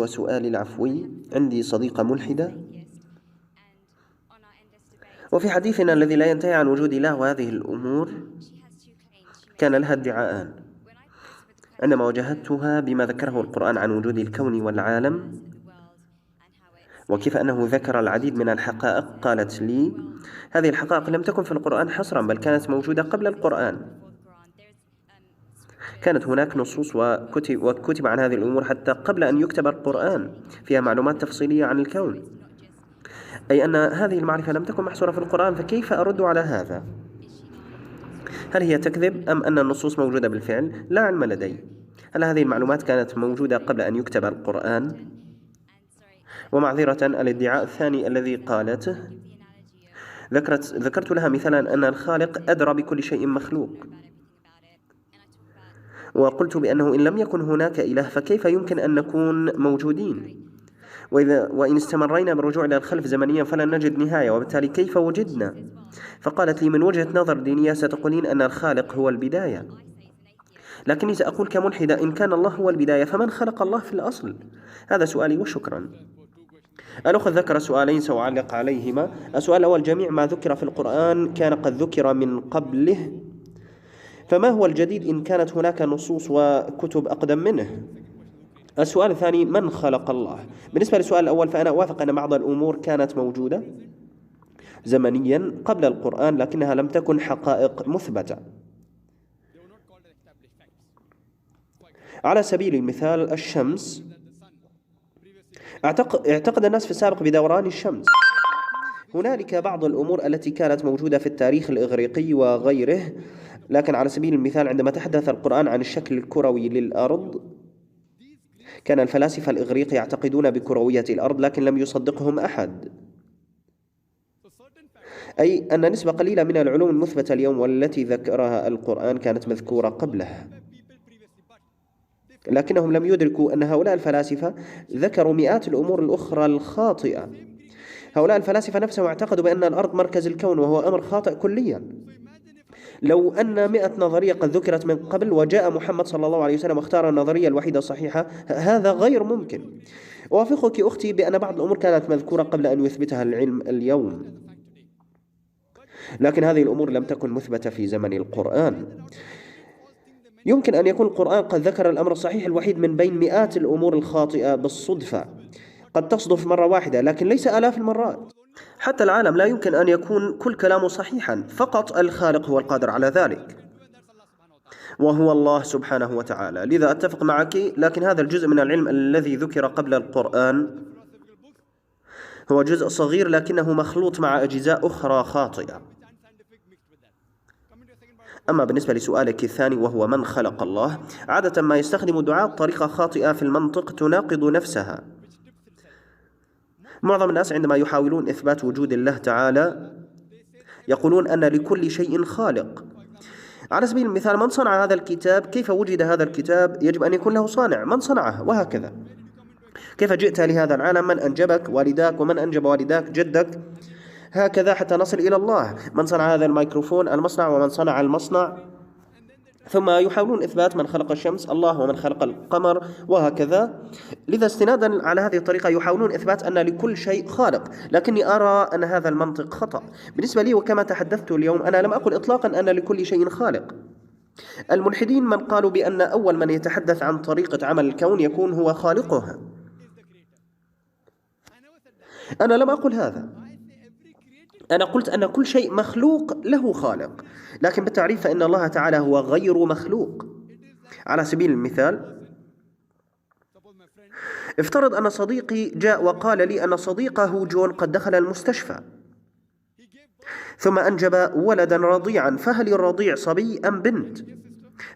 وسؤالي العفوي. عندي صديقة ملحدة، وفي حديثنا الذي لا ينتهي عن وجود إله وهذه الأمور كان لها ادعاءان. عندما واجهتها بما ذكره القرآن عن وجود الكون والعالم وكيف أنه ذكر العديد من الحقائق، قالت لي هذه الحقائق لم تكن في القرآن حصرا، بل كانت موجودة قبل القرآن. كانت هناك نصوص وكتب عن هذه الأمور حتى قبل أن يكتب القرآن، فيها معلومات تفصيلية عن الكون، أي أن هذه المعرفة لم تكن محصورة في القرآن. فكيف أرد على هذا؟ هل هي تكذب أم أن النصوص موجودة بالفعل؟ لا علم لدي. هل هذه المعلومات كانت موجودة قبل أن يكتب القرآن؟ ومعذرة، الادعاء الثاني الذي قالته، ذكرت لها مثالا أن الخالق أدرى بكل شيء مخلوق، وقلت بأنه إن لم يكن هناك إله فكيف يمكن أن نكون موجودين؟ وإن استمرينا بالرجوع إلى الخلف زمنيا فلن نجد نهاية، وبالتالي كيف وجدنا؟ فقالت لي من وجهة نظر دينية ستقولين أن الخالق هو البداية، لكني سأقول كملحدة إن كان الله هو البداية فمن خلق الله في الأصل؟ هذا سؤالي وشكرا. الأخ ذكر سؤالين سأعلق عليهما. السؤال الأول، جميع ما ذكر في القرآن كان قد ذكر من قبله، فما هو الجديد إن كانت هناك نصوص وكتب أقدم منه؟ السؤال الثاني، من خلق الله؟ بالنسبة للسؤال الأول فأنا أوافق أن بعض الأمور كانت موجودة زمنيا قبل القرآن لكنها لم تكن حقائق مثبتة. على سبيل المثال الشمس، اعتقد الناس في السابق بدوران الشمس. هنالك بعض الأمور التي كانت موجودة في التاريخ الإغريقي وغيره، لكن على سبيل المثال عندما تحدث القرآن عن الشكل الكروي للأرض كان الفلاسفة الإغريق يعتقدون بكروية الأرض لكن لم يصدقهم أحد، أي أن نسبة قليلة من العلوم المثبتة اليوم والتي ذكرها القرآن كانت مذكورة قبله، لكنهم لم يدركوا أن هؤلاء الفلاسفة ذكروا مئات الأمور الأخرى الخاطئة. هؤلاء الفلاسفة نفسهم اعتقدوا بأن الأرض مركز الكون، وهو أمر خاطئ كليا. لو أن 100 نظرية قد ذكرت من قبل وجاء محمد صلى الله عليه وسلم واختار النظرية الوحيدة الصحيحة، هذا غير ممكن. أوافقك أختي بأن بعض الأمور كانت مذكورة قبل أن يثبتها العلم اليوم، لكن هذه الأمور لم تكن مثبتة في زمن القرآن. يمكن أن يكون القرآن قد ذكر الأمر الصحيح الوحيد من بين مئات الأمور الخاطئة بالصدفة، قد تصدف مرة واحدة لكن ليس آلاف المرات. حتى العالم لا يمكن أن يكون كل كلامه صحيحا، فقط الخالق هو القادر على ذلك، وهو الله سبحانه وتعالى. لذا أتفق معك، لكن هذا الجزء من العلم الذي ذكر قبل القرآن هو جزء صغير لكنه مخلوط مع أجزاء أخرى خاطئة. أما بالنسبة لسؤالك الثاني وهو من خلق الله، عادة ما يستخدم الدعاة طريقة خاطئة في المنطق تناقض نفسها. معظم الناس عندما يحاولون إثبات وجود الله تعالى يقولون أن لكل شيء خالق. على سبيل المثال، من صنع هذا الكتاب؟ كيف وجد هذا الكتاب؟ يجب أن يكون له صانع، من صنعه؟ وهكذا. كيف جئت لهذا العالم؟ من أنجبك؟ والداك، ومن أنجب والداك؟ جدك. هكذا حتى نصل إلى الله. من صنع هذا الميكروفون؟ المصنع. ومن صنع المصنع؟ ثم يحاولون إثبات من خلق الشمس؟ الله. ومن خلق القمر؟ وهكذا. لذا استنادا على هذه الطريقة يحاولون إثبات أن لكل شيء خالق، لكني أرى أن هذا المنطق خطأ. بالنسبة لي وكما تحدثت اليوم، أنا لم أقل إطلاقا أن لكل شيء خالق. الملحدين من قالوا بأن أول من يتحدث عن طريقة عمل الكون يكون هو خالقه. أنا لم أقل هذا، أنا قلت أن كل شيء مخلوق له خالق، لكن بالتعريف فإن الله تعالى هو غير مخلوق. على سبيل المثال، افترض أن صديقي جاء وقال لي أن صديقه جون قد دخل المستشفى ثم أنجب ولدا رضيعا، فهل الرضيع صبي أم بنت؟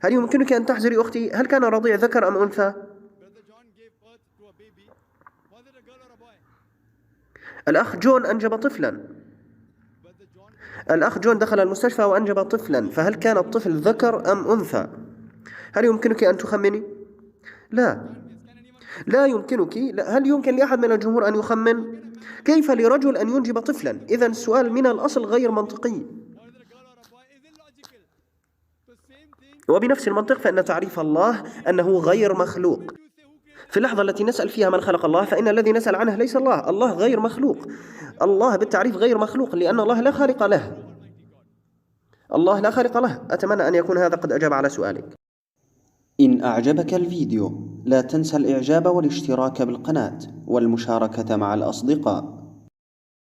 هل يمكنك أن تحذري أختي؟ هل كان الرضيع ذكر أم أنثى؟ الأخ جون أنجب طفلا، الأخ جون دخل المستشفى وأنجب طفلا، فهل كان الطفل ذكر أم أنثى؟ هل يمكنك أن تخمني؟ لا يمكنك. هل يمكن لأحد من الجمهور أن يخمن؟ كيف لرجل أن ينجب طفلا؟ إذن السؤال من الأصل غير منطقي. وبنفس المنطق فإن تعريف الله أنه غير مخلوق، في اللحظة التي نسأل فيها من خلق الله، فإن الذي نسأل عنه ليس الله. الله غير مخلوق، الله بالتعريف غير مخلوق، لأن الله لا خالق له. الله لا خالق له. أتمنى أن يكون هذا قد أجاب على سؤالك. إن أعجبك الفيديو لا تنسى الإعجاب والاشتراك بالقناة والمشاركة مع الأصدقاء.